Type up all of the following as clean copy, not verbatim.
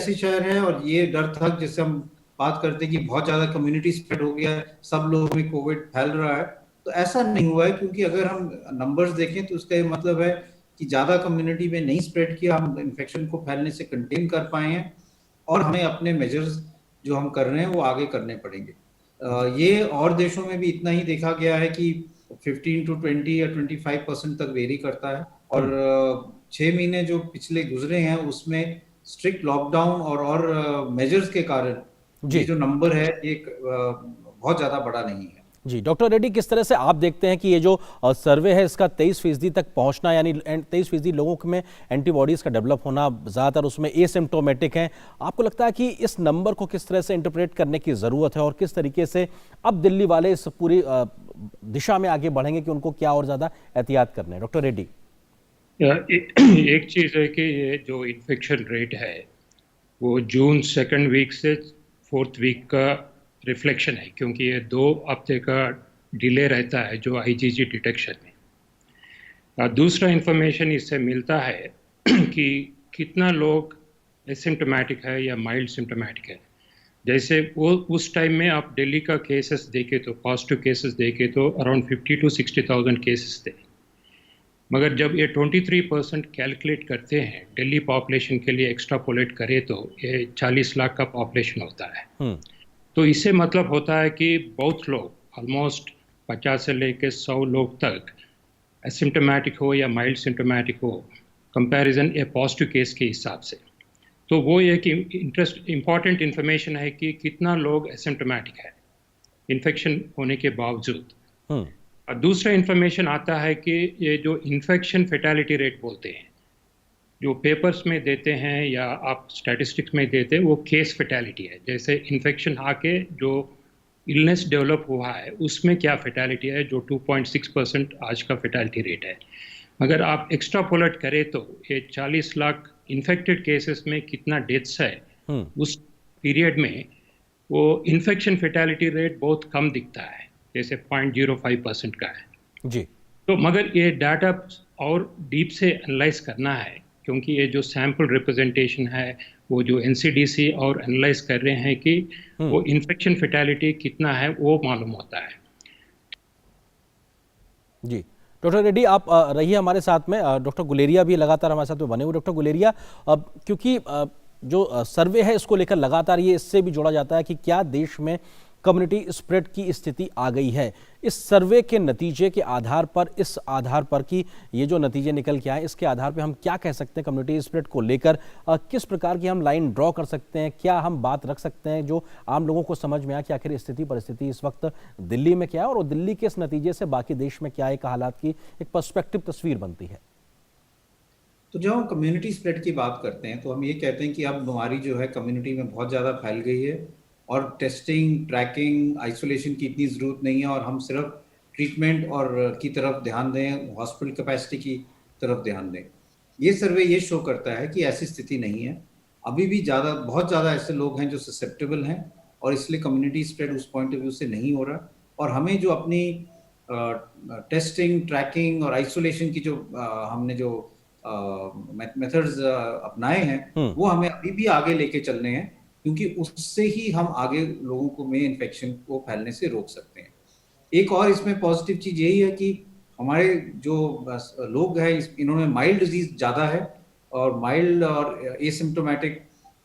ऐसे शहर है, और ये डर था जिससे हम बात करते हैं कि बहुत ज्यादा कम्युनिटी स्प्रेड हो गया है, सब लोगों में कोविड फैल रहा है, तो ऐसा नहीं हुआ है। क्योंकि अगर हम नंबर्स देखें तो उसका ये मतलब है कि ज्यादा कम्युनिटी में नहीं स्प्रेड किया, हम इन्फेक्शन को फैलने से कंटेन कर पाए हैं, और हमें अपने मेजर्स जो हम कर रहे हैं वो आगे करने पड़ेंगे। ये और देशों में भी इतना ही देखा गया है कि 15 to 20 या 25% तक वेरी करता है। और 6 महीने जो पिछले गुजरे हैं उसमें स्ट्रिक्ट लॉकडाउन और मेजर्स के कारण ये जी जो नंबर है ये बहुत ज्यादा बड़ा नहीं है। जी। डॉक्टर रेड्डी, किस तरह से आप देखते हैं कि ये जो सर्वे है इसका 23% तक पहुंचना, यानी 23% लोगों में एंटीबॉडीज का डेवलप होना, ज़्यादातर उसमें एसिम्प्टोमेटिक हैं, आपको लगता है कि इस नंबर को किस तरह से इंटरप्रेट करने की ज़रूरत है और किस तरीके से अब दिल्ली वाले इस पूरी दिशा में आगे बढ़ेंगे कि उनको क्या और ज़्यादा एहतियात करने हैं? डॉक्टर रेड्डी। एक चीज़ है कि ये जो इन्फेक्शन रेट है वो जून 2nd वीक से 4th वीक का रिफ्लेक्शन है, क्योंकि ये 2 हफ्ते का डिले रहता है जो आईजीजी डिटेक्शन में। दूसरा इंफॉर्मेशन इससे मिलता है कि कितना लोग एसिम्टोमेटिक है या माइल्ड सिम्टोमेटिक है। जैसे वो उस टाइम में आप दिल्ली का केसेस देखे तो, पॉजिटिव केसेस देखे तो अराउंड 50 to 60,000 केसेस थे, मगर जब ये 23% कैलकुलेट करते हैं दिल्ली पॉपुलेशन के लिए, एक्स्ट्रापोलेट करें तो ये 40 लाख का पॉपुलेशन होता है। तो इससे मतलब होता है कि बहुत लोग, ऑलमोस्ट 50 से लेकर 100 लोग तक एसिम्टोमेटिक हो या माइल्ड सिम्टोमेटिक हो, कंपैरिजन ए पॉजिटिव केस के हिसाब से। तो वो एक इम्पॉर्टेंट इन्फॉर्मेशन है कि कितना लोग एसिम्टोमेटिक है इन्फेक्शन होने के बावजूद। और दूसरा इन्फॉर्मेशन आता है कि ये जो इन्फेक्शन फेटालिटी रेट बोलते हैं, जो पेपर्स में देते हैं या आप स्टैटिस्टिक्स में देते हैं, वो केस फेटालिटी है। जैसे इन्फेक्शन आके जो इलनेस डेवलप हुआ है उसमें क्या फेटालिटी है, जो 2.6% आज का फेटालिटी रेट है। अगर आप एक्स्ट्रापोलेट करें तो ये 40 लाख इन्फेक्टेड केसेस में कितना डेथ्स है उस पीरियड में, वो इन्फेक्शन फेटालिटी रेट बहुत कम दिखता है, जैसे 0.05% का है जी। तो मगर ये डाटा और डीप से एनालाइज करना है, क्योंकि ये जो सैंपल रिप्रेजेंटेशन है वो जो एनसीडीसी और एनालाइज कर रहे हैं कि वो इन्फेक्शन फेटालिटी कितना है वो मालूम होता है। जी डॉक्टर रेड्डी, आप रहिए हमारे साथ में। डॉक्टर गुलेरिया भी लगातार हमारे साथ में बने हुए। डॉक्टर गुलेरिया, क्योंकि जो सर्वे है इसको लेकर लगातार ये इससे भी जोड़ा जाता है कि क्या देश में कम्युनिटी स्प्रेड की स्थिति आ गई है। इस सर्वे के नतीजे के आधार पर, इस आधार पर कि ये जो नतीजे निकल के आए, इसके आधार पर हम क्या कह सकते हैं कम्युनिटी स्प्रेड को लेकर? किस प्रकार की हम लाइन ड्रॉ कर सकते हैं? क्या हम बात रख सकते हैं जो आम लोगों को समझ में आए कि आखिर स्थिति परिस्थिति इस वक्त दिल्ली में क्या है और दिल्ली के इस नतीजे से बाकी देश में क्या एक हालात की एक पर्सपेक्टिव तस्वीर बनती है? तो जब हम कम्युनिटी स्प्रेड की बात करते हैं तो हम ये कहते हैं कि अब बीमारी जो है कम्युनिटी में बहुत ज़्यादा फैल गई है, और टेस्टिंग, ट्रैकिंग, आइसोलेशन की इतनी ज़रूरत नहीं है, और हम सिर्फ ट्रीटमेंट और की तरफ ध्यान दें, हॉस्पिटल कैपेसिटी की तरफ ध्यान दें। ये सर्वे ये शो करता है कि ऐसी स्थिति नहीं है। अभी भी बहुत ज़्यादा ऐसे लोग हैं जो ससेप्टेबल हैं, और इसलिए कम्युनिटी स्प्रेड उस पॉइंट ऑफ व्यू से नहीं हो रहा। और हमें जो अपनी टेस्टिंग, ट्रैकिंग और आइसोलेशन की जो हमने जो मेथड्स अपनाए हैं वो हमें अभी भी आगे लेके चलने हैं, क्योंकि उससे ही हम आगे लोगों को में इन्फेक्शन को फैलने से रोक सकते हैं। एक और इसमें पॉजिटिव चीज यही है कि हमारे जो लोग हैं इन्होंने माइल्ड डिजीज ज्यादा है, और माइल्ड और एसिम्टोमेटिक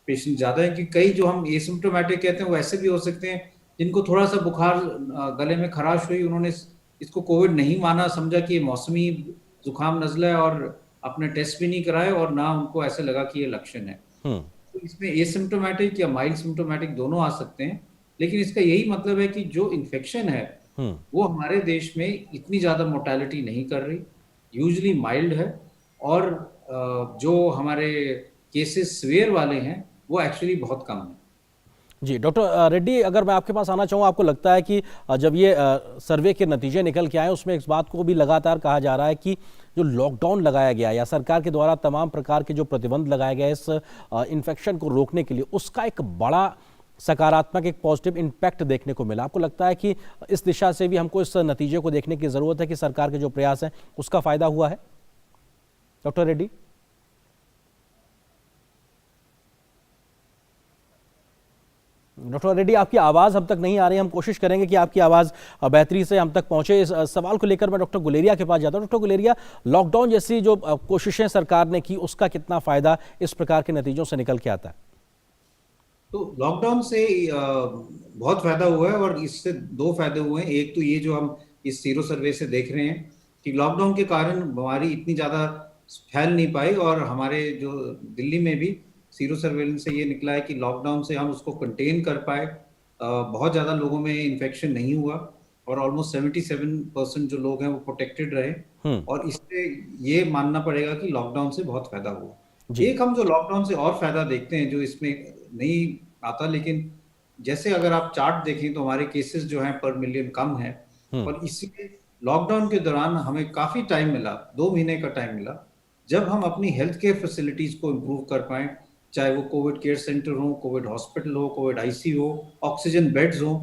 पेशेंट ज्यादा है। कि कई जो हम एसिम्टोमेटिक कहते हैं वो ऐसे भी हो सकते हैं जिनको थोड़ा सा बुखार, गले में खराश हुई, उन्होंने इसको कोविड नहीं माना, समझा कि ये मौसमी जुकाम नजला है, और अपने टेस्ट भी नहीं कराए, और ना उनको ऐसे लगा कि ये लक्षण है। तो इसमें एसिम्टोमेटिक या माइल्ड सिम्टोमेटिक दोनों आ सकते हैं, लेकिन इसका यही मतलब है कि जो इन्फेक्शन है वो हमारे देश में इतनी ज्यादा मोर्टेलिटी नहीं कर रही, यूजुअली माइल्ड है, और जो हमारे केसेस सीवियर वाले हैं वो एक्चुअली बहुत कम है। जी डॉक्टर रेड्डी, अगर मैं आपके पास आना चाहूँ, आपको लगता है कि जब ये सर्वे के नतीजे निकल के आए उसमें इस बात को भी लगातार कहा जा रहा है कि जो लॉकडाउन लगाया गया या सरकार के द्वारा तमाम प्रकार के जो प्रतिबंध लगाए गए इस इन्फेक्शन को रोकने के लिए, उसका एक बड़ा सकारात्मक, एक पॉजिटिव इम्पैक्ट देखने को मिला? आपको लगता है कि इस दिशा से भी हमको इस नतीजे को देखने की ज़रूरत है कि सरकार के जो प्रयास हैं उसका फ़ायदा हुआ है? डॉक्टर रेड्डी। डॉक्टर रेड्डी, आपकी आवाज़ हम तक नहीं आ रही, हम कोशिश करेंगे कि आपकी आवाज़ बेहतरी से हम तक पहुंचे। इस सवाल को लेकर मैं डॉक्टर गुलेरिया के पास जाता हूं। डॉक्टर गुलेरिया, लॉकडाउन जैसी जो कोशिशें सरकार ने की, उसका कितना फ़ायदा इस प्रकार के नतीजों से निकल के आता है? तो लॉकडाउन से बहुत फायदा हुआ है और इससे दो फायदे हुए हैं। एक तो ये जो हम इस सीरो सर्वे से देख रहे हैं कि लॉकडाउन के कारण बीमारी इतनी ज़्यादा फैल नहीं पाई, और हमारे जो दिल्ली में भी सीरो सर्वेलेंस से ये निकला है कि लॉकडाउन से हम उसको कंटेन कर पाए। बहुत ज़्यादा लोगों में इन्फेक्शन नहीं हुआ और ऑलमोस्ट 77% जो लोग हैं वो प्रोटेक्टेड रहे। हम्म। और इससे ये मानना पड़ेगा कि लॉकडाउन से बहुत फायदा हुआ। जी। एक हम जो लॉकडाउन से और फायदा देखते हैं जो इसमें नहीं आता, लेकिन जैसे अगर आप चार्ट देखें तो हमारे केसेस जो हैं पर मिलियन कम है, हम्म। और इसलिए लॉकडाउन के दौरान हमें काफी टाइम मिला, 2 महीने का टाइम मिला, जब हम अपनी हेल्थ केयर फैसिलिटीज को इम्प्रूव कर पाए, चाहे वो कोविड केयर सेंटर हो, कोविड हॉस्पिटल हो, कोविड आईसीयू हो, ऑक्सीजन बेड्स हो।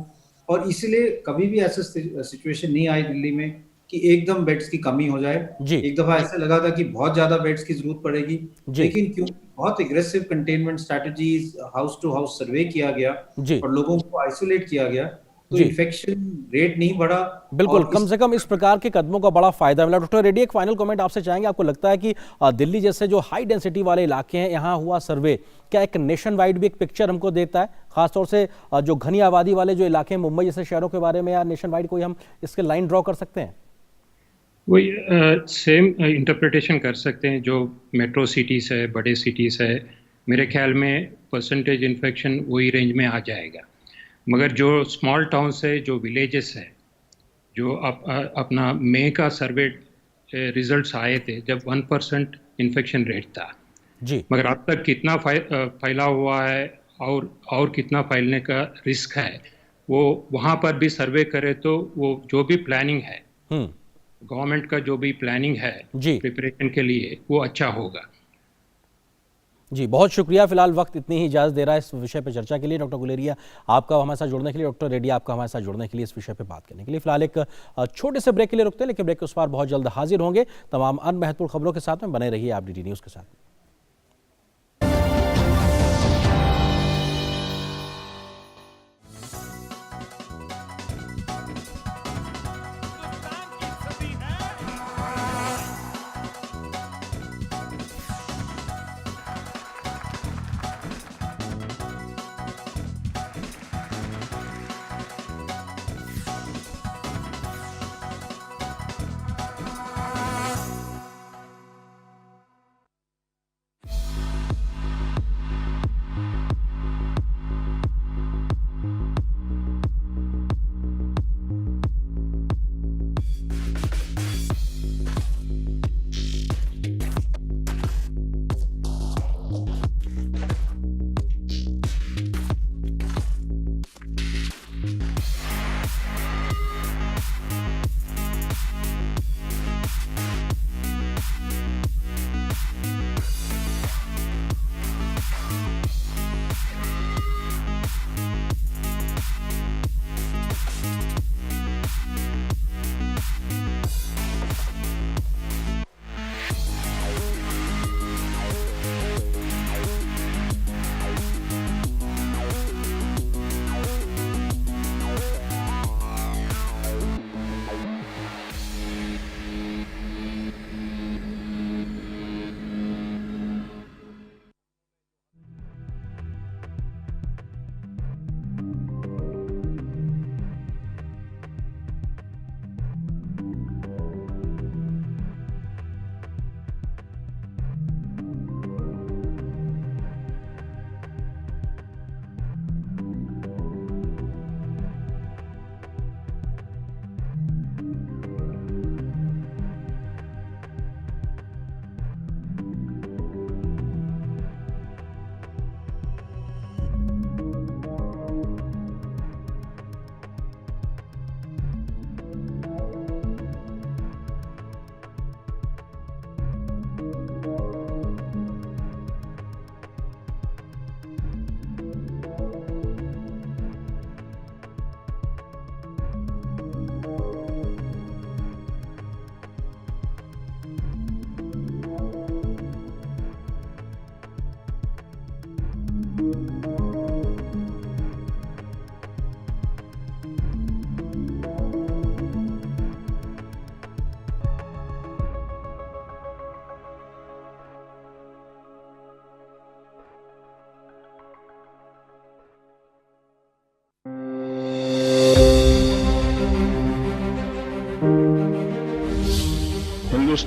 और इसलिए कभी भी ऐसा सिचुएशन नहीं आई दिल्ली में कि एकदम बेड्स की कमी हो जाए। जी। एक दफा ऐसा लगा था कि बहुत ज्यादा बेड्स की जरूरत पड़ेगी, जी। लेकिन क्यों बहुत aggressive containment strategies, house to house survey किया गया जी। और लोगों को आइसोलेट किया गया, तो जी, इन्फेक्शन रेट नहीं बढ़ा। बिल्कुल, और कम से कम इस प्रकार के कदमों का बड़ा फायदा मिला। डॉक्टर रेड्डी, एक फाइनल कमेंट आपसे चाहेंगे। आपको लगता है कि दिल्ली जैसे जो हाई डेंसिटी वाले इलाके हैं, यहाँ हुआ सर्वे क्या एक नेशन वाइड भी एक पिक्चर हमको देता है, खासतौर से जो घनी आबादी वाले जो इलाके हैं, मुंबई जैसे शहरों के बारे में, या नेशन वाइड कोई हम इसके लाइन ड्रॉ कर सकते हैं? वही सेम इंटरप्रिटेशन कर सकते हैं। जो मेट्रो सिटीज़ है, बड़े सिटीज़ है, मेरे ख्याल में परसेंटेज इन्फेक्शन वही रेंज में आ जाएगा। मगर जो स्मॉल टाउन्स है, जो विलेजेस है, जो अपना मई का सर्वे रिजल्ट्स आए थे जब 1% इन्फेक्शन रेट था, जी। मगर अब तक कितना फैला हुआ है और कितना फैलने का रिस्क है, वो वहाँ पर भी सर्वे करें तो वो जो भी प्लानिंग है, हम्म। गवर्नमेंट का जो भी प्लानिंग है जी। प्रिपरेशन के लिए, वो अच्छा होगा। जी, बहुत शुक्रिया। फिलहाल वक्त इतनी ही इजाज़त दे रहा है इस विषय पर चर्चा के लिए। डॉक्टर गुलेरिया, आपका हमारे साथ जुड़ने के लिए, डॉक्टर रेड्डी आपका हमारे साथ जुड़ने के लिए, इस विषय पे बात करने के लिए। फिलहाल एक छोटे से ब्रेक के लिए रुकते हैं, लेकिन ब्रेक के उस पार बहुत जल्द हाजिर होंगे तमाम अन्य महत्वपूर्ण खबरों के साथ में। बने रहिए आप DD न्यूज़ के साथ।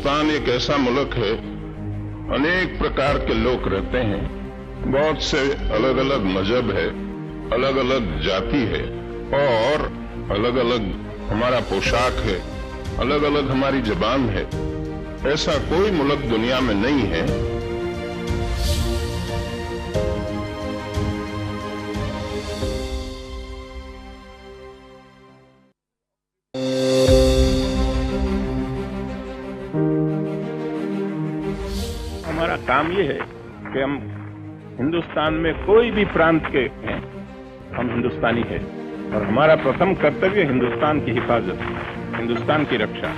हिंदुस्तान एक ऐसा मुल्क है, अनेक प्रकार के लोग रहते हैं, बहुत से अलग अलग मजहब है, अलग अलग जाति है और अलग अलग हमारा पोशाक है, अलग अलग हमारी जबान है। ऐसा कोई मुल्क दुनिया में नहीं है हमारा काम ये है कि हम हिंदुस्तान में कोई भी प्रांत के हैं, हम हिंदुस्तानी हैं और हमारा प्रथम कर्तव्य हिंदुस्तान की हिफाजत, हिंदुस्तान की रक्षा।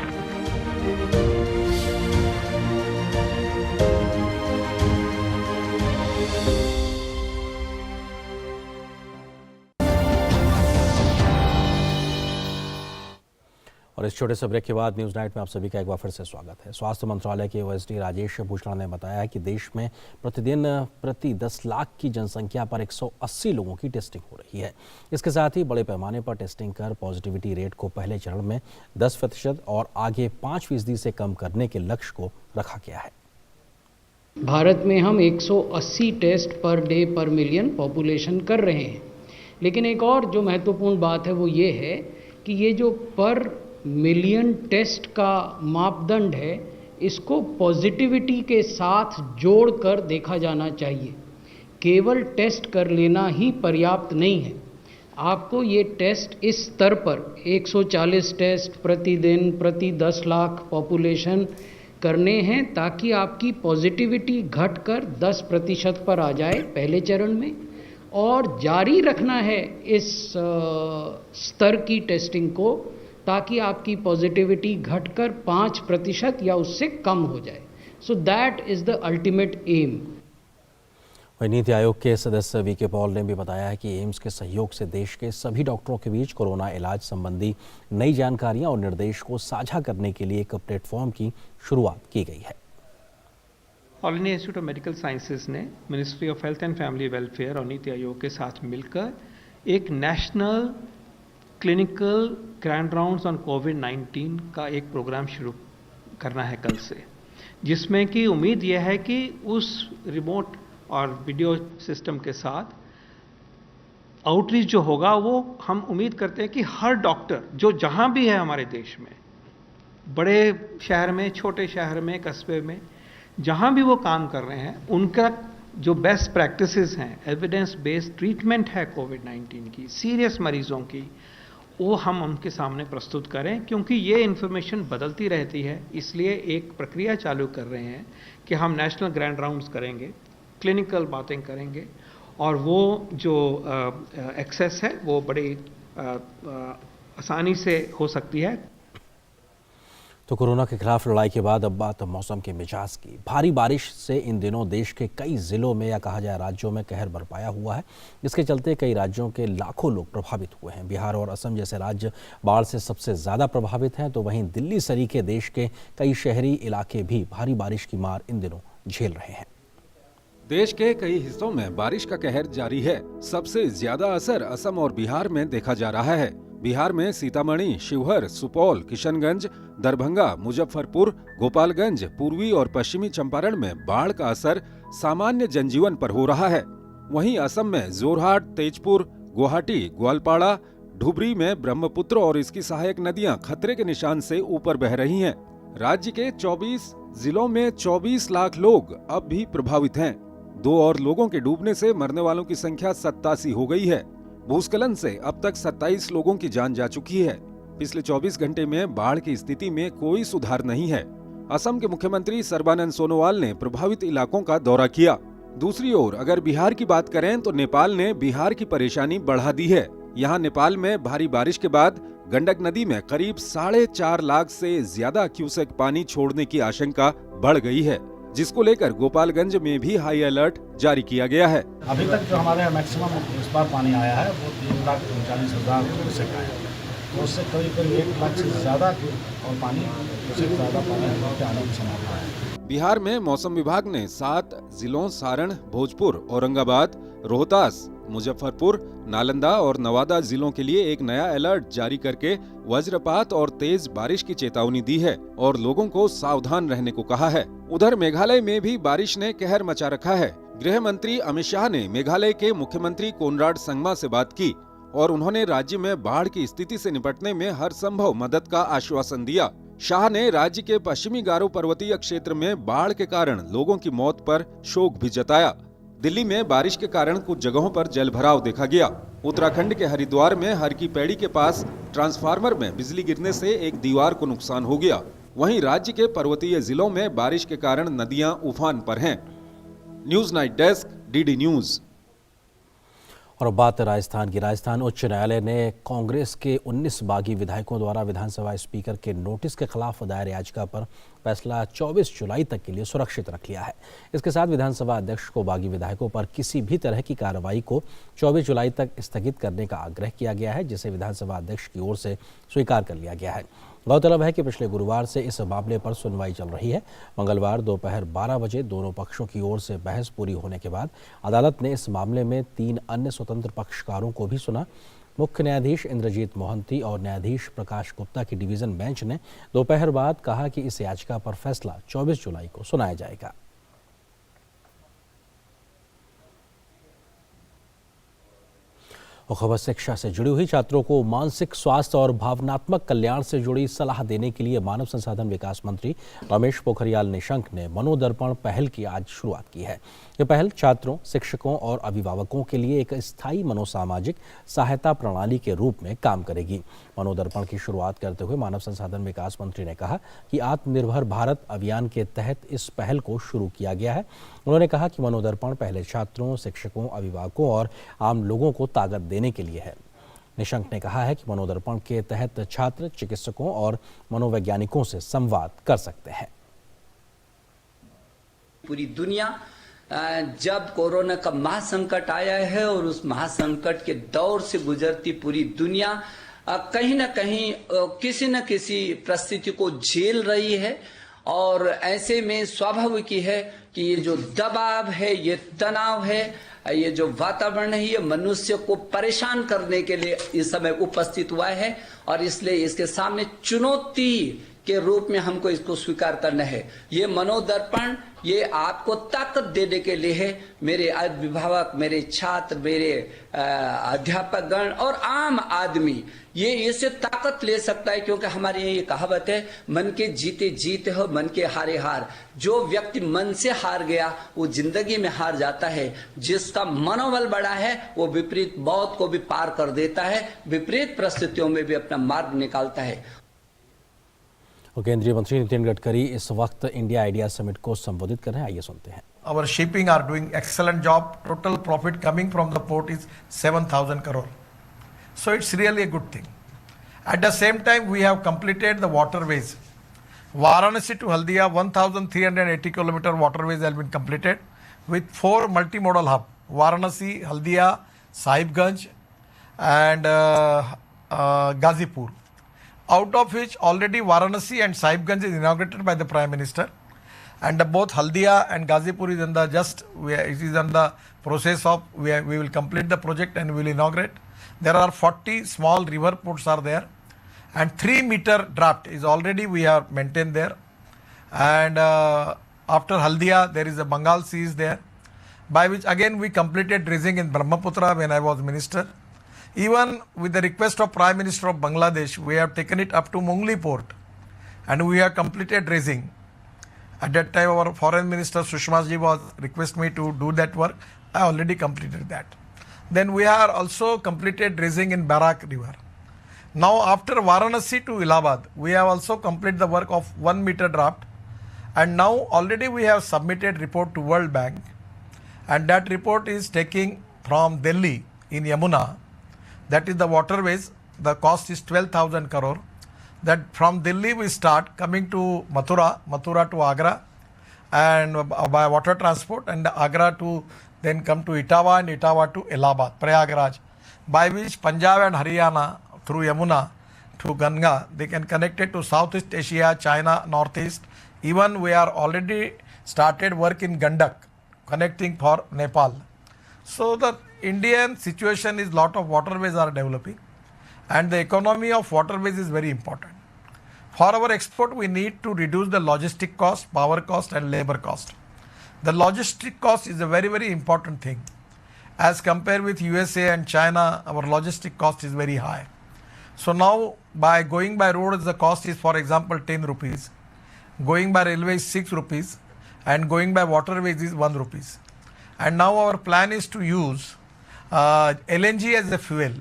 और इस छोटे से ब्रेक के बाद न्यूज़ नाइट में आप सभी का एक बार फिर से स्वागत है। स्वास्थ्य मंत्रालय के ओएसडी राजेश भूषण ने बताया है कि देश में प्रतिदिन प्रति 10 लाख की जनसंख्या पर 180 लोगों की टेस्टिंग हो रही है। इसके साथ ही बड़े पैमाने पर टेस्टिंग कर पॉजिटिविटी रेट को पहले चरण में 10% और आगे 5% से कम करने के लक्ष्य को रखा गया है। भारत में हम 180 टेस्ट पर डे पर मिलियन पॉपुलेशन कर रहे हैं, लेकिन एक और जो महत्वपूर्ण बात है वो ये है कि ये जो पर मिलियन टेस्ट का मापदंड है, इसको पॉजिटिविटी के साथ जोड़कर देखा जाना चाहिए। केवल टेस्ट कर लेना ही पर्याप्त नहीं है। आपको ये टेस्ट इस स्तर पर 140 टेस्ट प्रतिदिन प्रति 10 लाख पॉपुलेशन करने हैं ताकि आपकी पॉजिटिविटी घटकर 10% पर आ जाए पहले चरण में, और जारी रखना है इस स्तर की टेस्टिंग को ताकि आपकी पॉजिटिविटी घटकर 5% या उससे कम हो जाए। So that is the ultimate aim. वहीं नीति आयोग के सदस्य वीके पॉल ने भी बताया है कि एम्स के सहयोग से देश के सभी डॉक्टरों के बीच कोरोना इलाज संबंधी नई जानकारियां और निर्देश को साझा करने के लिए एक प्लेटफॉर्म की शुरुआत की गई है। All India Institute of Medical Sciences ने Ministry of Health and Family Welfare और नीति आयोग के साथ मिलकर एक national clinical grand rounds on कोविड-19 का एक प्रोग्राम शुरू करना है कल से, जिसमें कि उम्मीद यह है कि उस रिमोट और वीडियो सिस्टम के साथ आउटरीच जो होगा वो हम उम्मीद करते हैं कि हर डॉक्टर जो जहां भी है हमारे देश में, बड़े शहर में, छोटे शहर में, कस्बे में, जहां भी वो काम कर रहे हैं, उनका जो बेस्ट प्रैक्टिसेस हैं, एविडेंस बेस्ड ट्रीटमेंट है कोविड-19 की, सीरियस मरीजों की, वो हम उनके सामने प्रस्तुत करें, क्योंकि ये इन्फॉर्मेशन बदलती रहती है। इसलिए एक प्रक्रिया चालू कर रहे हैं कि हम नेशनल ग्रैंड राउंड्स करेंगे, क्लिनिकल बातें करेंगे, और वो जो एक्सेस है वो बड़ी आसानी से हो सकती है। तो कोरोना के खिलाफ लड़ाई के बाद अब बात मौसम के मिजाज की। भारी बारिश से इन दिनों देश के कई जिलों में या कहा जाए राज्यों में कहर बरपाया हुआ है। इसके चलते कई राज्यों के लाखों लोग प्रभावित हुए हैं। बिहार और असम जैसे राज्य बाढ़ से सबसे ज़्यादा प्रभावित हैं, तो वहीं दिल्ली सरीखे देश के कई शहरी इलाके भी भारी बारिश की मार इन दिनों झेल रहे हैं। देश के कई हिस्सों में बारिश का कहर जारी है। सबसे ज्यादा असर असम और बिहार में देखा जा रहा है। बिहार में सीतामढ़ी, शिवहर, सुपौल, किशनगंज, दरभंगा, मुजफ्फरपुर, गोपालगंज, पूर्वी और पश्चिमी चंपारण में बाढ़ का असर सामान्य जनजीवन पर हो रहा है। वहीं असम में जोरहाट, तेजपुर, गुवाहाटी, ग्वालपाड़ा, धुबरी में ब्रह्मपुत्र और इसकी सहायक नदियां खतरे के निशान से ऊपर बह रही हैं। राज्य के 24 जिलों में 24 लाख लोग अब भी प्रभावित हैं। 2 और लोगों के डूबने से मरने वालों की संख्या 87 हो गई है। भूस्खलन से अब तक 27 लोगों की जान जा चुकी है। पिछले 24 घंटे में बाढ़ की स्थिति में कोई सुधार नहीं है। असम के मुख्यमंत्री सर्बानंद सोनोवाल ने प्रभावित इलाकों का दौरा किया। दूसरी ओर अगर बिहार की बात करें तो नेपाल ने बिहार की परेशानी बढ़ा दी है। यहाँ नेपाल में भारी बारिश के बाद गंडक नदी में करीब 4.5 लाख से ज्यादा क्यूसेक पानी छोड़ने की आशंका बढ़ गई है, जिसको लेकर गोपालगंज में भी हाई अलर्ट जारी किया गया है। अभी तक जो हमारे मैक्सिमम इस बार पानी आया है वो 3,39,000 क्यूसेक आया है, तो उससे करीब 1 लाख से ज़्यादा और पानी उससे ज़्यादा पानी आने की संभावना है। बिहार में मौसम विभाग ने 7 जिलों सारण, भोजपुर, औरंगाबाद, रोहतास, मुजफ्फरपुर, नालंदा और नवादा जिलों के लिए एक नया अलर्ट जारी करके वज्रपात और तेज बारिश की चेतावनी दी है और लोगों को सावधान रहने को कहा है। उधर मेघालय में भी बारिश ने कहर मचा रखा है। गृह मंत्री अमित शाह ने मेघालय के मुख्यमंत्री कोनराड संगमा से बात की और उन्होंने राज्य में बाढ़ की स्थिति से निपटने में हर संभव मदद का आश्वासन दिया। शाह ने राज्य के पश्चिमी गारो पर्वतीय क्षेत्र में बाढ़ के कारण लोगों की मौत पर शोक भी जताया। दिल्ली में बारिश के कारण कुछ जगहों पर जल भराव देखा गया। उत्तराखंड के हरिद्वार में हर की पैड़ी के पास ट्रांसफार्मर में बिजली गिरने से एक दीवार को नुकसान हो गया। वहीं राज्य के पर्वतीय जिलों में बारिश के कारण नदियां उफान पर हैं। News night desk, DD news. और बात राजस्थान की। राजस्थान उच्च न्यायालय ने कांग्रेस के 19 बागी विधायकों द्वारा विधानसभा स्पीकर के नोटिस के खिलाफ दायर याचिका पर फैसला 24 जुलाई तक के लिए सुरक्षित रख लिया है। इसके साथ विधानसभा अध्यक्ष को बागी विधायकों पर किसी भी तरह की कार्रवाई को 24 जुलाई तक स्थगित करने का आग्रह किया गया है, जिसे विधानसभा अध्यक्ष की ओर से स्वीकार कर लिया गया है। गौरतलब है कि पिछले गुरुवार से इस मामले पर सुनवाई चल रही है। मंगलवार दोपहर 12 बजे दोनों पक्षों की ओर से बहस पूरी होने के बाद अदालत ने इस मामले में 3 अन्य स्वतंत्र पक्षकारों को भी सुना। मुख्य न्यायाधीश इंद्रजीत मोहंती और न्यायाधीश प्रकाश गुप्ता की डिवीजन बेंच ने दोपहर बाद कहा कि इस याचिका पर फैसला 24 जुलाई को सुनाया जाएगा। और खबर शिक्षा से जुड़ी हुई। छात्रों को मानसिक स्वास्थ्य और भावनात्मक कल्याण से जुड़ी सलाह देने के लिए मानव संसाधन विकास मंत्री रमेश पोखरियाल निशंक ने मनोदर्पण पहल की आज शुरुआत की है। ये पहल छात्रों, शिक्षकों और अभिभावकों के लिए एक स्थायी मनोसामाजिक सहायता प्रणाली के रूप में काम करेगी। मनोदर्पण की शुरुआत करते हुए मानव संसाधन विकास मंत्री ने कहा कि आत्मनिर्भर भारत अभियान के तहत इस पहल को शुरू किया गया है। उन्होंने कहा कि मनोदर्पण पहले छात्रों, शिक्षकों, अभिभावकों और आम लोगों को ताकत देने के लिए है। निशंक ने कहा है कि मनोदर्पण के तहत छात्र चिकित्सकों और मनोवैज्ञानिकों से संवाद कर सकते हैं। पूरी दुनिया जब कोरोना का महासंकट आया है और उस महासंकट के दौर से गुजरती पूरी दुनिया कहीं न कहीं किसी न किसी परिस्थिति को झेल रही है और ऐसे में स्वाभाविक ही है कि ये जो दबाव है, ये तनाव है, ये जो वातावरण है, ये मनुष्य को परेशान करने के लिए इस समय उपस्थित हुआ है और इसलिए इसके सामने चुनौती के रूप में हमको इसको स्वीकार करना है। ये मनोदर्पण ये आपको ताकत देने के लिए है। मेरे अभिभावक, मेरे छात्र, मेरे अध्यापकगण और आम आदमी ये इससे ताकत ले सकता है, क्योंकि हमारी ये कहावत है, मन के जीते जीत हो, मन के हारे हार। जो व्यक्ति मन से हार गया वो जिंदगी में हार जाता है। जिसका मनोबल बड़ा है वो विपरीत मौत को भी पार कर देता है, विपरीत परिस्थितियों में भी अपना मार्ग निकालता है। और केंद्रीय मंत्री नितिन गडकरी इस वक्त इंडिया आइडिया समिट को संबोधित कर रहे हैं। आइए सुनते हैं। Our shipping are doing excellent job. Total profit coming from the port is 7,000 crore. So it's really a good thing. At the same time, we have completed the waterways. Varanasi to Haldia, 1,380 kilometer waterways have been completed with 4 multimodal hub. Varanasi, Haldia, Sahibganj and Gazipur. Out of which already Varanasi and Sahibganj is inaugurated by the Prime Minister, and both Haldia and Gazipur is in the it is on the process of we will complete the project and we will inaugurate. There are 40 small river ports are there, and 3-meter draft is already we have maintained there. And after Haldia there is a Bengal Sea is there, by which again we completed dredging in Brahmaputra when I was minister. Even with the request of Prime Minister of Bangladesh, we have taken it up to Mungli port and we have completed dredging. At that time our foreign minister Sushma ji was request me to do that work. I already completed that. Then we have also completed dredging in Barak river. Now after Varanasi to Allahabad, we have also completed the work of 1-meter draft, and now already we have submitted report to World Bank, and that report is taking from Delhi in Yamuna. That is the waterways, the cost is 12,000 crore. That from Delhi we start coming to Mathura to Agra, and by water transport, and Agra to then come to Etawah, and Etawah to Allahabad, Prayagraj, by which Punjab and Haryana through Yamuna to Ganga, they can connect it to Southeast Asia, China, Northeast. Even we are already started work in Gandak, connecting for Nepal. So the Indian situation is lot of waterways are developing, and the economy of waterways is very important. For our export, we need to reduce the logistic cost, power cost, and labor cost. The logistic cost is a very, very important thing. As compared with USA and China, our logistic cost is very high. So now by going by road, the cost is, for example, 10 rupees. Going by railway is 6 rupees, and going by waterways is 1 rupees. And now our plan is to use LNG as a fuel,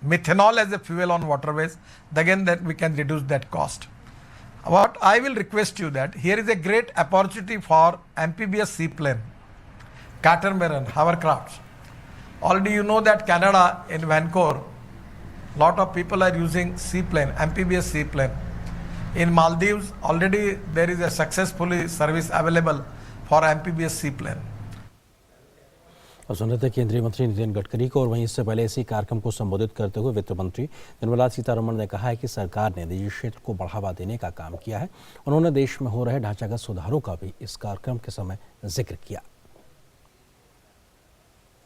methanol as a fuel on waterways. Again, that we can reduce that cost. What I will request you that here is a great opportunity for amphibious seaplane, catamaran, hovercrafts. Already you know that Canada in Vancouver, lot of people are using seaplane, amphibious seaplane. In Maldives, already there is a successfully service available for amphibious seaplane. और सुन रहे थे केंद्रीय मंत्री नितिन गडकरी को। और वहीं इससे पहले इसी कार्यक्रम को संबोधित करते हुए वित्त मंत्री निर्मला सीतारमण ने कहा है कि सरकार ने निजी क्षेत्र को बढ़ावा देने का काम किया है। उन्होंने देश में हो रहे ढांचागत सुधारों का भी इस कार्यक्रम के समय जिक्र किया।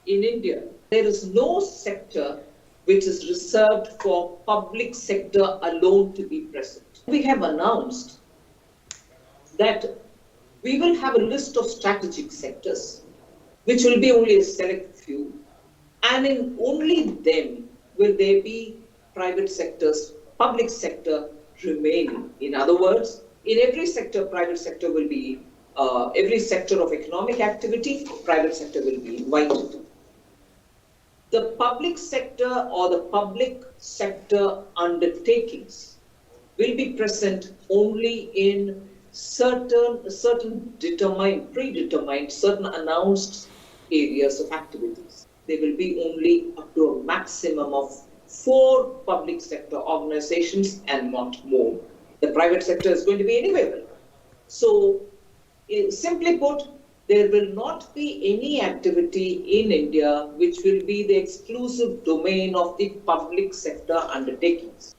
In India, there is no sector which is reserved for public sector alone to be present. We have announced that we will have a list of strategic sectors, which will be only a select few, and in only them will there be private sectors, public sector remaining. In other words, in every sector, private sector will be, every sector of economic activity, private sector will be invited. The public sector or the public sector undertakings will be present only in certain determined, predetermined, certain announced areas of activities. They will be only up to a maximum of 4 public sector organizations and not more. The private sector is going to be anywhere. So, simply put, there will not be any activity in India which will be the exclusive domain of the public sector undertakings.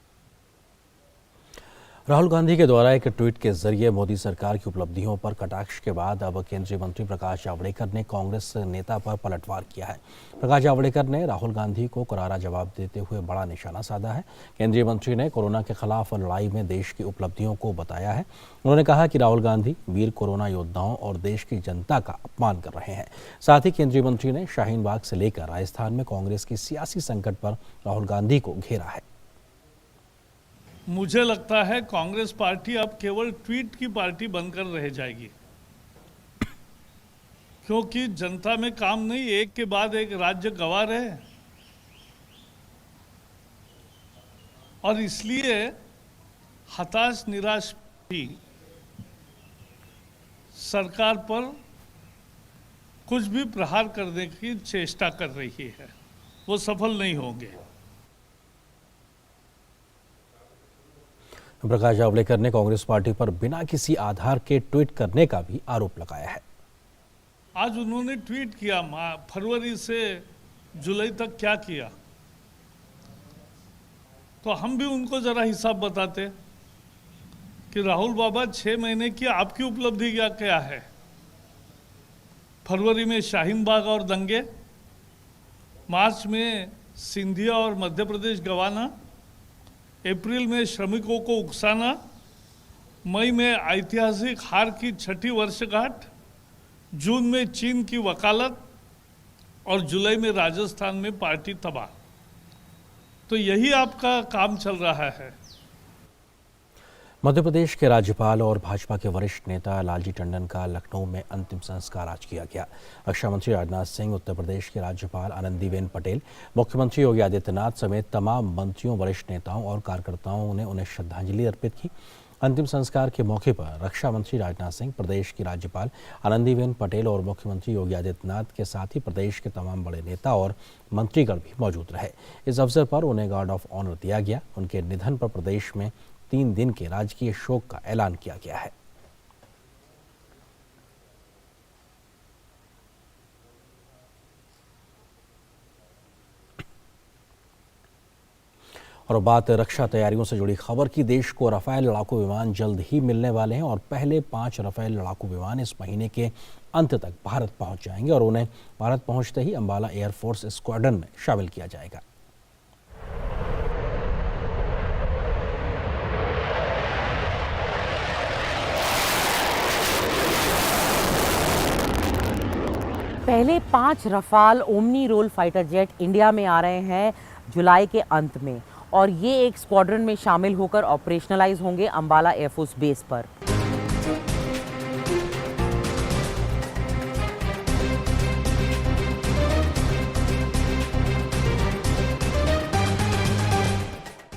Rahul Gandhi के द्वारा एक tweet के जरिए मोदी सरकार की उपलब्धियों पर कटाक्ष के बाद अब केंद्रीय मंत्री प्रकाश जावड़ेकर ने कांग्रेस नेता पर पलटवार किया है। प्रकाश जावड़ेकर ने राहुल गांधी को करारा जवाब देते हुए बड़ा निशाना साधा है। केंद्रीय मंत्री ने कोरोना के खिलाफ लड़ाई में देश की उपलब्धियों को बताया है। उन्होंने कहा कि राहुल गांधी वीर कोरोना योद्धाओं और देश की जनता का अपमान कर रहे हैं। साथ ही केंद्रीय मंत्री ने शाहीन बाग से लेकर राजस्थान में कांग्रेस की सियासी संकट पर राहुल गांधी को घेरा है। मुझे लगता है कांग्रेस पार्टी अब केवल ट्वीट की पार्टी बनकर रह जाएगी, क्योंकि जनता में काम नहीं, एक के बाद एक राज्य गंवा रहे, और इसलिए हताश निराश भी सरकार पर कुछ भी प्रहार करने की चेष्टा कर रही है, वो सफल नहीं होंगे। प्रकाश जावड़ेकर ने कांग्रेस पार्टी पर बिना किसी आधार के ट्वीट करने का भी आरोप लगाया है। आज उन्होंने ट्वीट किया फरवरी से जुलाई तक क्या किया, तो हम भी उनको जरा हिसाब बताते कि राहुल बाबा 6 महीने की आपकी उपलब्धि क्या है। फरवरी में शाहीन बाग और दंगे, मार्च में सिंधिया और मध्य प्रदेश गंवाना, अप्रैल में श्रमिकों को उकसाना, मई में ऐतिहासिक हार की 6ठी वर्षगांठ, जून में चीन की वकालत और जुलाई में राजस्थान में पार्टी तबाह। तो यही आपका काम चल रहा है। मध्य प्रदेश के राज्यपाल और भाजपा के वरिष्ठ नेता लालजी टंडन का लखनऊ में अंतिम संस्कार आज किया गया। रक्षा मंत्री राजनाथ सिंह, उत्तर प्रदेश के राज्यपाल आनंदीबेन पटेल, मुख्यमंत्री योगी आदित्यनाथ समेत तमाम मंत्रियों, वरिष्ठ नेताओं और कार्यकर्ताओं ने उन्हें श्रद्धांजलि अर्पित की। अंतिम संस्कार के मौके पर रक्षा मंत्री राजनाथ सिंह, प्रदेश की राज्यपाल आनंदीबेन पटेल और मुख्यमंत्री योगी आदित्यनाथ के साथ ही प्रदेश के तमाम बड़े नेता और मंत्रीगण भी मौजूद रहे। इस अवसर पर उन्हें गार्ड ऑफ ऑनर दिया गया। उनके निधन पर प्रदेश में 3 दिन के राजकीय शोक का ऐलान किया गया है। और बात रक्षा तैयारियों से जुड़ी खबर की, देश को राफेल लड़ाकू विमान जल्द ही मिलने वाले हैं और पहले 5 राफेल लड़ाकू विमान इस महीने के अंत तक भारत पहुंच जाएंगे और उन्हें भारत पहुंचते ही अंबाला एयरफोर्स स्क्वाड्रन में शामिल किया जाएगा। पहले 5 Rafale omni role fighter jet India में आ रहे हैं जुलाई के अंत में और ये एक स्क्वाड्रन में शामिल होकर ऑपरेशनलाइज होंगे अंबाला एयरफोर्स बेस पर।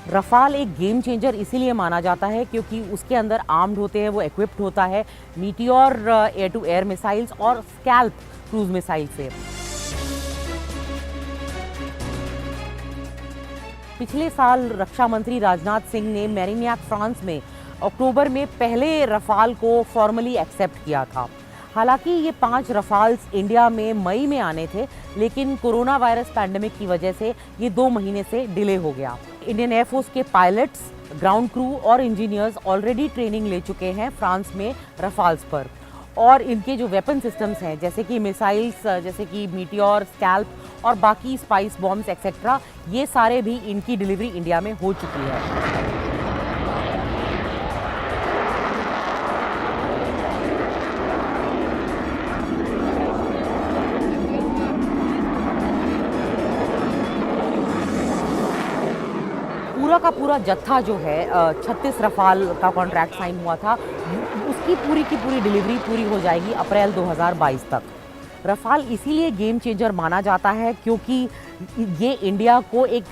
रफाल एक गेम चेंजर इसीलिए माना जाता है क्योंकि उसके अंदर आर्म्ड होते हैं, वो इक्विप्ड होता है Meteor air to air missiles और स्कैल्प क्रूज मिसाइल से। पिछले साल रक्षा मंत्री राजनाथ सिंह ने मेरिन्याक फ्रांस में अक्टूबर में पहले रफाल को फॉर्मली एक्सेप्ट किया था। हालांकि ये 5 रफाल्स इंडिया में मई में आने थे, लेकिन कोरोना वायरस पैंडेमिक की वजह से ये 2 महीने से डिले हो गया। इंडियन एयरफोर्स के पायलट्स, ग्राउंड क्रू और इंजीनियर्स ऑलरेडी ट्रेनिंग ले चुके हैं फ्रांस में रफाल्स पर और इनके जो वेपन सिस्टम्स हैं जैसे कि मिसाइल्स, जैसे कि मीटियोर, स्कैल्प और बाकी स्पाइस बॉम्ब्स एक्सेट्रा, ये सारे भी इनकी डिलीवरी इंडिया में हो चुकी है। पूरा का पूरा जत्था जो है 36 रफाल का कॉन्ट्रैक्ट साइन हुआ था, उसकी की पूरी डिलीवरी पूरी हो जाएगी अप्रैल 2022 तक। रफाल इसीलिए गेम चेंजर माना जाता है क्योंकि ये इंडिया को एक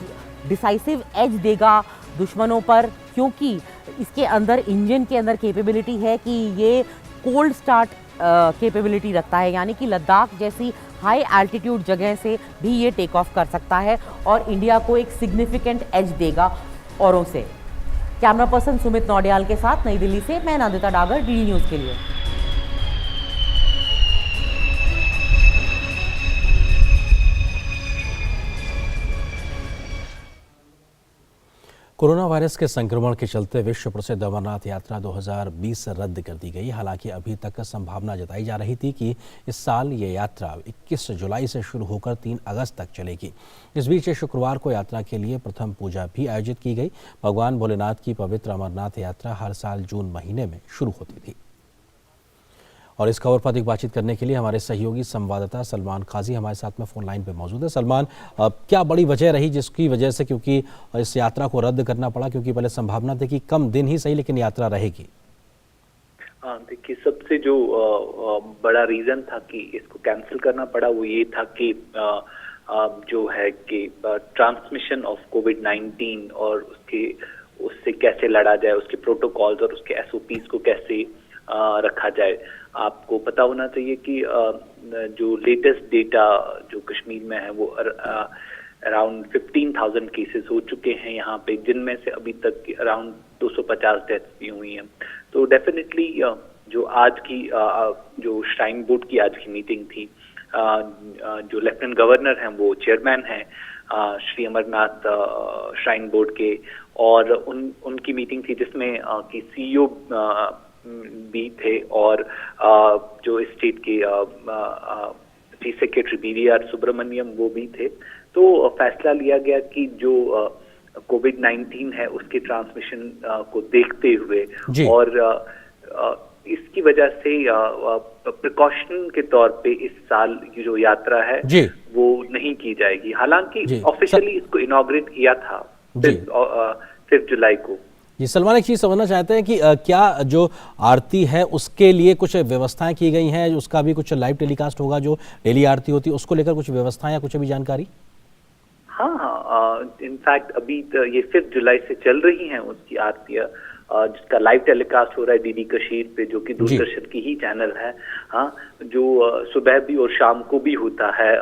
डिसाइसिव एज देगा दुश्मनों पर, क्योंकि इसके अंदर इंजन के अंदर कैपेबिलिटी है कि ये कोल्ड स्टार्ट कैपेबिलिटी रखता है, यानी कि लद्दाख जैसी हाई एल्टीट्यूड जगह से भी ये टेक ऑफ कर सकता है और इंडिया को एक सिग्निफिकेंट एज देगा औरों से। कैमरा पर्सन सुमित नौडियाल के साथ नई दिल्ली से मैं नंदिता डागर, डीडी न्यूज़ के लिए। कोरोना वायरस के संक्रमण के चलते विश्व प्रसिद्ध अमरनाथ यात्रा 2020 रद्द कर दी गई। हालांकि अभी तक संभावना जताई जा रही थी कि इस साल ये यात्रा 21 जुलाई से शुरू होकर 3 अगस्त तक चलेगी। इस बीच शुक्रवार को यात्रा के लिए प्रथम पूजा भी आयोजित की गई। भगवान भोलेनाथ की पवित्र अमरनाथ यात्रा हर साल जून महीने में शुरू होती थी। और इस खबर पर अधिक बातचीत करने के लिए हमारे सहयोगी संवाददाता सलमान काजी हमारे साथ में फोन लाइन पे मौजूद है। सलमान, क्या बड़ी वजह रही जिसकी वजह से क्योंकि इस यात्रा को रद्द करना पड़ा, क्योंकि पहले संभावना थी कि कम दिन ही सही लेकिन यात्रा रहेगी? देखिए, सबसे जो बड़ा रीजन था कि इसको कैंसिल करना पड़ा वो ये था कि जो है कि ट्रांसमिशन ऑफ कोविड-19 और उससे कैसे लड़ा जाए, उसके प्रोटोकॉल्स और उसके SOPs को कैसे रखा जाए। आपको पता होना चाहिए कि जो लेटेस्ट डेटा जो कश्मीर में है वो अराउंड 15,000 केसेस हो चुके हैं यहाँ पे, जिनमें से अभी तक अराउंड 250 डेथ्स भी हुई हैं। तो डेफिनेटली जो आज की जो श्राइन बोर्ड की आज की मीटिंग थी, जो लेफ्टिनेंट गवर्नर हैं वो चेयरमैन हैं श्री अमरनाथ श्राइन बोर्ड के, और उनकी मीटिंग थी जिसमें कि CEO भी थे और जो स्टेट के चीफ सेक्रेटरी BVR सुब्रमण्यम वो भी थे। तो फैसला लिया गया कि जो कोविड-19 है उसके ट्रांसमिशन को देखते हुए और इसकी वजह से प्रिकॉशन के तौर पे इस साल की जो यात्रा है वो नहीं की जाएगी। हालांकि ऑफिशियली इसको इनॉग्रेट किया था 5 जुलाई को। जी सलमान, एक चीज़ समझना चाहते हैं कि क्या जो आरती है उसके लिए कुछ व्यवस्थाएं की गई हैं, उसका भी कुछ लाइव टेलीकास्ट होगा, जो डेली आरती होती है उसको लेकर कुछ व्यवस्थाएं या कुछ अभी जानकारी? हाँ, इनफैक्ट अभी ये 5 जुलाई से चल रही हैं उसकी आरतियाँ, जिसका लाइव टेलीकास्ट हो रहा है DD कशीर पे, जो कि दूरदर्शन की ही चैनल है। हाँ, जो सुबह भी और शाम को भी होता है,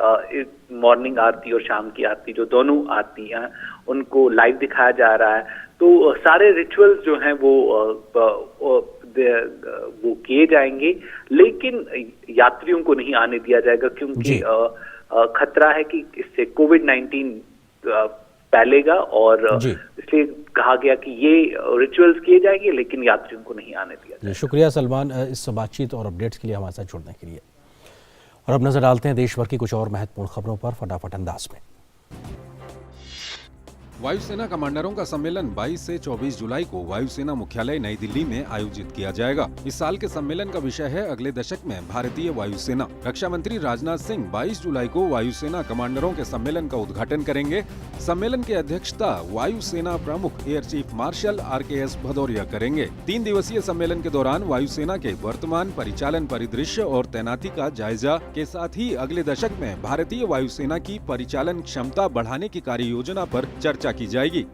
मॉर्निंग आरती और शाम की आरती, जो दोनों आरती हैं उनको लाइव दिखाया जा रहा है। तो सारे रिचुअल्स जो हैं वो किए जाएंगे, लेकिन यात्रियों को नहीं आने दिया जाएगा क्योंकि खतरा है कि इससे कोविड-19 फैलेगा और इसलिए कहा गया कि ये रिचुअल्स किए जाएंगे लेकिन यात्रियों को नहीं आने दिया जाएगा। शुक्रिया सलमान इस बातचीत और अपडेट्स के लिए हमारे साथ जुड़ने के लिए। और अब नजर डालते हैं देश भर की कुछ और महत्वपूर्ण खबरों पर फटाफट अंदाज में। वायुसेना कमांडरों का सम्मेलन 22 से 24 जुलाई को वायुसेना मुख्यालय नई दिल्ली में आयोजित किया जाएगा। इस साल के सम्मेलन का विषय है अगले दशक में भारतीय वायुसेना। रक्षा मंत्री राजनाथ सिंह 22 जुलाई को वायुसेना कमांडरों के सम्मेलन का उद्घाटन करेंगे। सम्मेलन की अध्यक्षता वायुसेना प्रमुख air chief marshal RKS Bhadauria करेंगे। 3 दिवसीय सम्मेलन के दौरान वायुसेना के वर्तमान परिचालन परिदृश्य और तैनाती का जायजा के साथ ही अगले दशक में भारतीय वायुसेना की परिचालन क्षमता बढ़ाने की कार्य योजना पर चर्चा की जाएगी।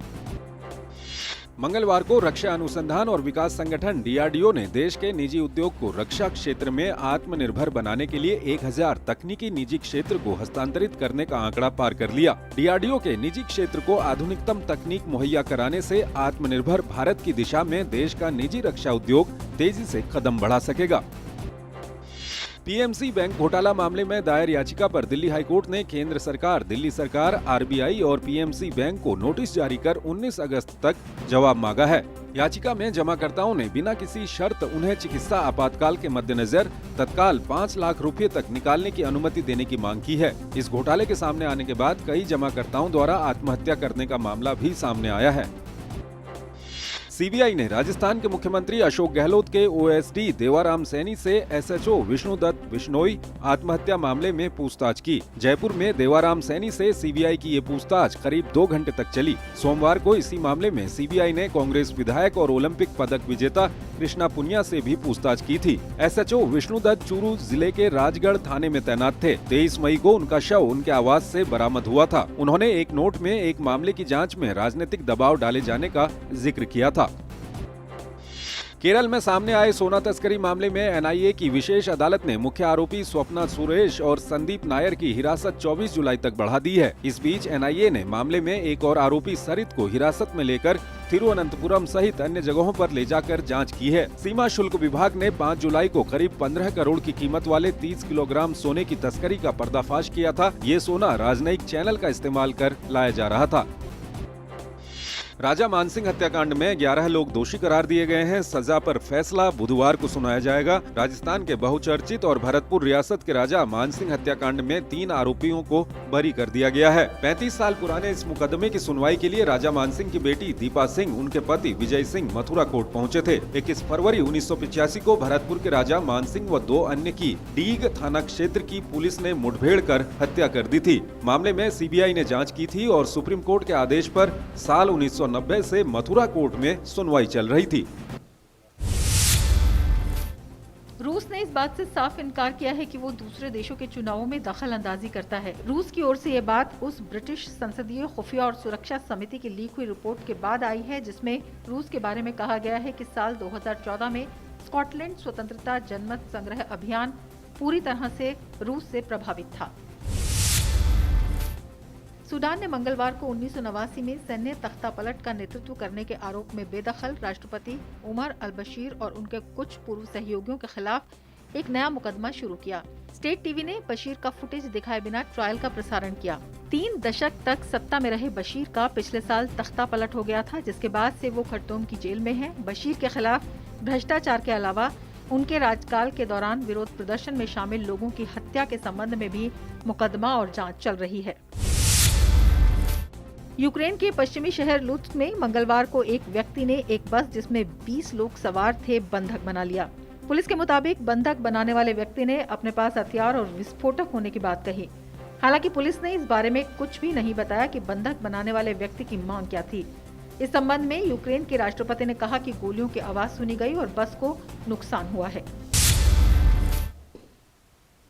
मंगलवार को रक्षा अनुसंधान और विकास संगठन DRDO ने देश के निजी उद्योग को रक्षा क्षेत्र में आत्मनिर्भर बनाने के लिए 1000 तकनीकी निजी क्षेत्र को हस्तांतरित करने का आंकड़ा पार कर लिया। DRDO के निजी क्षेत्र को आधुनिकतम तकनीक मुहैया कराने से आत्मनिर्भर भारत की दिशा में देश का निजी रक्षा उद्योग तेजी से कदम बढ़ा सकेगा। PMC बैंक घोटाला मामले में दायर याचिका पर दिल्ली हाईकोर्ट ने केंद्र सरकार, दिल्ली सरकार, RBI और PMC बैंक को नोटिस जारी कर 19 अगस्त तक जवाब मांगा है। याचिका में जमाकर्ताओं ने बिना किसी शर्त उन्हें चिकित्सा आपातकाल के मद्देनजर तत्काल 5 लाख रुपए तक निकालने की अनुमति देने की मांग की है। इस घोटाले के सामने आने के बाद कई जमाकर्ताओं द्वारा आत्महत्या करने का मामला भी सामने आया है। CBI ने राजस्थान के मुख्यमंत्री अशोक गहलोत के OSD देवाराम सैनी से SHO विष्णुदत्त बिश्नोई आत्महत्या मामले में पूछताछ की। जयपुर में देवाराम सैनी से CBI की ये पूछताछ करीब 2 घंटे तक चली। सोमवार को इसी मामले में CBI ने कांग्रेस विधायक और ओलंपिक पदक विजेता कृष्णा पुनिया से भी पूछताछ की थी। SHO विष्णुदत्त चूरू जिले के राजगढ़ थाने में तैनात थे। 23 मई को उनका शव उनके आवास से बरामद हुआ था। उन्होंने एक नोट में एक मामले की जांच में राजनीतिक दबाव डाले जाने का जिक्र किया था। केरल में सामने आए सोना तस्करी मामले में NIA की विशेष अदालत ने मुख्य आरोपी स्वप्ना सुरेश और संदीप नायर की हिरासत 24 जुलाई तक बढ़ा दी है। इस बीच NIA ने मामले में एक और आरोपी सरित को हिरासत में लेकर तिरुवनंतपुरम सहित अन्य जगहों पर ले जाकर जांच की है। सीमा शुल्क विभाग ने 5 जुलाई को करीब 15 करोड़ की कीमत वाले 30 किलोग्राम सोने की तस्करी का पर्दाफाश किया था। ये सोना राजनयिक चैनल का इस्तेमाल कर लाया जा रहा था। राजा मानसिंह हत्याकांड में 11 लोग दोषी करार दिए गए हैं। सजा पर फैसला बुधवार को सुनाया जाएगा। राजस्थान के बहुचर्चित और भरतपुर रियासत के राजा मानसिंह हत्याकांड में 3 आरोपियों को बरी कर दिया गया है। 35 साल पुराने इस मुकदमे की सुनवाई के लिए राजा मानसिंह की बेटी दीपा सिंह, उनके पति विजय सिंह मथुरा कोर्ट पहुंचे थे। 21 फरवरी 1985 को भरतपुर के राजा मानसिंह व 2 अन्य की डीग थाना क्षेत्र की पुलिस ने मुठभेड़ कर हत्या कर दी थी। मामले में CBI ने जाँच की थी और सुप्रीम कोर्ट के आदेश पर साल 1990 से मथुरा कोर्ट में सुनवाई चल रही थी। रूस ने इस बात से साफ इनकार किया है कि वो दूसरे देशों के चुनावों में दखल अंदाजी करता है। रूस की ओर से ये बात उस ब्रिटिश संसदीय खुफिया और सुरक्षा समिति की लीक हुई रिपोर्ट के बाद आई है, जिसमें रूस के बारे में कहा गया है कि साल 2014 में स्कॉटलैंड स्वतंत्रता जनमत संग्रह अभियान पूरी तरह से रूस से प्रभावित था। सूडान ने मंगलवार को 1989 में सैन्य तख्तापलट का नेतृत्व करने के आरोप में बेदखल राष्ट्रपति उमर अल-बशीर और उनके कुछ पूर्व सहयोगियों के खिलाफ एक नया मुकदमा शुरू किया। स्टेट टीवी ने बशीर का फुटेज दिखाए बिना ट्रायल का प्रसारण किया। 3 दशक तक सत्ता में रहे बशीर का पिछले साल तख्तापलट हो गया था, जिसके बाद से वो खरतूम की जेल में हैं। बशीर के खिलाफ भ्रष्टाचार के अलावा उनके राज्यकाल के दौरान विरोध प्रदर्शन में शामिल लोगों की हत्या के संबंध में भी मुकदमा और जाँच चल रही है। यूक्रेन के पश्चिमी शहर लुत्स्क में मंगलवार को एक व्यक्ति ने एक बस जिसमें 20 लोग सवार थे बंधक बना लिया। पुलिस के मुताबिक बंधक बनाने वाले व्यक्ति ने अपने पास हथियार और विस्फोटक होने की बात कही। हालांकि पुलिस ने इस बारे में कुछ भी नहीं बताया कि बंधक बनाने वाले व्यक्ति की मांग क्या थी। इस संबंध में यूक्रेन के राष्ट्रपति ने कहा कि गोलियों की आवाज सुनी गई और बस को नुकसान हुआ है।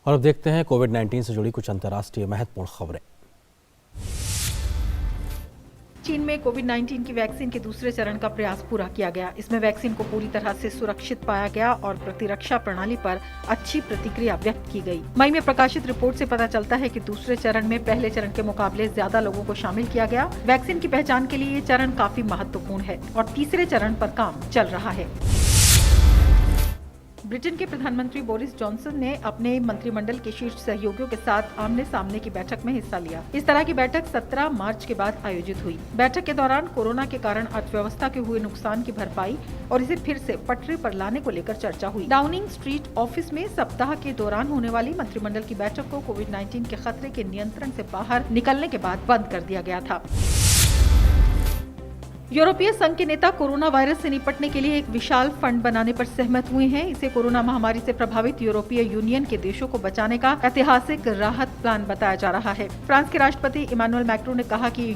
और अब देखते हैं कोविड-19 से जुड़ी कुछ अंतर्राष्ट्रीय महत्वपूर्ण खबरें। चीन में कोविड-19 की वैक्सीन के दूसरे चरण का प्रयास पूरा किया गया। इसमें वैक्सीन को पूरी तरह से सुरक्षित पाया गया और प्रतिरक्षा प्रणाली पर अच्छी प्रतिक्रिया व्यक्त की गई। मई में प्रकाशित रिपोर्ट से पता चलता है कि दूसरे चरण में पहले चरण के मुकाबले ज्यादा लोगों को शामिल किया गया। वैक्सीन की पहचान के लिए ये चरण काफी महत्वपूर्ण है और तीसरे चरण पर काम चल रहा है। ब्रिटेन के प्रधानमंत्री बोरिस जॉनसन ने अपने मंत्रिमंडल के शीर्ष सहयोगियों के साथ आमने सामने की बैठक में हिस्सा लिया। इस तरह की बैठक 17 मार्च के बाद आयोजित हुई। बैठक के दौरान कोरोना के कारण अर्थव्यवस्था के हुए नुकसान की भरपाई और इसे फिर से पटरी पर लाने को लेकर चर्चा हुई। डाउनिंग स्ट्रीट ऑफिस में सप्ताह के दौरान होने वाली मंत्रिमंडल की बैठक को कोविड-19 के खतरे के नियंत्रण से बाहर निकलने के बाद बंद कर दिया गया था। यूरोपीय संघ के नेता कोरोना वायरस से निपटने के लिए एक विशाल फंड बनाने पर सहमत हुए हैं। इसे कोरोना महामारी से प्रभावित यूरोपीय यूनियन के देशों को बचाने का ऐतिहासिक राहत प्लान बताया जा रहा है। फ्रांस के राष्ट्रपति इमैनुअल मैक्रों ने कहा कि